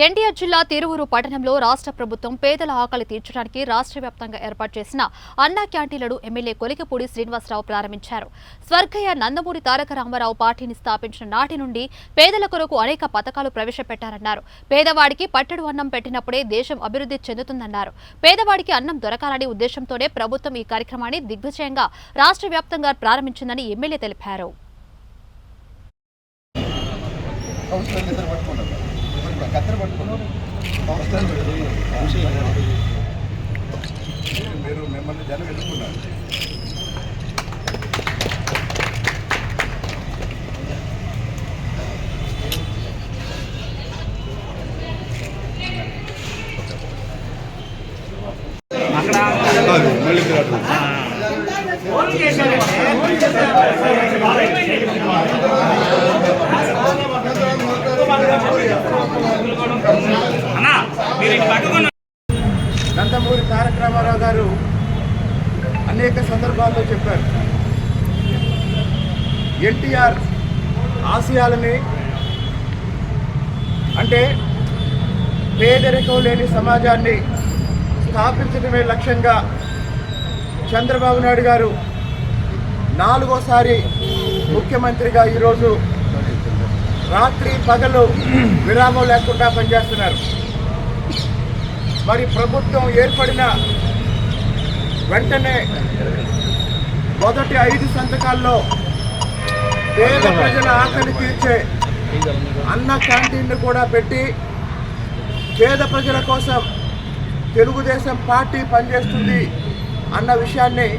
ఎన్టీఆర్ జిల్లా తిరువురు పట్టణంలో రాష్ట్ర ప్రభుత్వం పేదల ఆకలి తీర్చడానికి రాష్ట్ర వ్యాప్తంగా ఏర్పాటు చేసిన అన్నా క్యాంటీన్లను ఎమ్మెల్యే కొలికపూడి శ్రీనివాసరావు ప్రారంభించారు. స్వర్గయ్య నందమూరి తారక రామారావు పార్టీని స్థాపించిన నాటి నుండి పేదల కొరకు అనేక పథకాలు ప్రవేశపెట్టారన్నారు. పేదవాడికి పట్టెడు అన్నం పెట్టినప్పుడే దేశం అభివృద్ధి చెందుతుందన్నారు. పేదవాడికి అన్నం దొరకాలనే ఉద్దేశంతోనే ప్రభుత్వం ఈ కార్యక్రమాన్ని దిగ్విజయంగా రాష్ట్ర వ్యాప్తంగా ప్రారంభించిందని ఎమ్మెల్యే తెలిపారు. మీరు మిమ్మల్ని జనం ఎదుర్కొన్నారు. నందమూరి తారక రామారావు గారు అనేక సందర్భాల్లో చెప్పారు, ఎన్టీఆర్ ఆశయాలని అంటే పేదరికం లేని సమాజాన్ని స్థాపించడమే లక్ష్యంగా చంద్రబాబు నాయుడు గారు 4వ ముఖ్యమంత్రిగా ఈరోజు రాత్రి పగలు విరామం లేకుండా పనిచేస్తున్నారు. మరి ప్రభుత్వం ఏర్పడిన వెంటనే మొదటి 5 సంతకాల్లో పేద ప్రజల ఆకలి తీర్చే అన్న క్యాంటీన్ను కూడా పెట్టి పేద ప్రజల కోసం తెలుగుదేశం పార్టీ పనిచేస్తుంది అన్న విషయాన్ని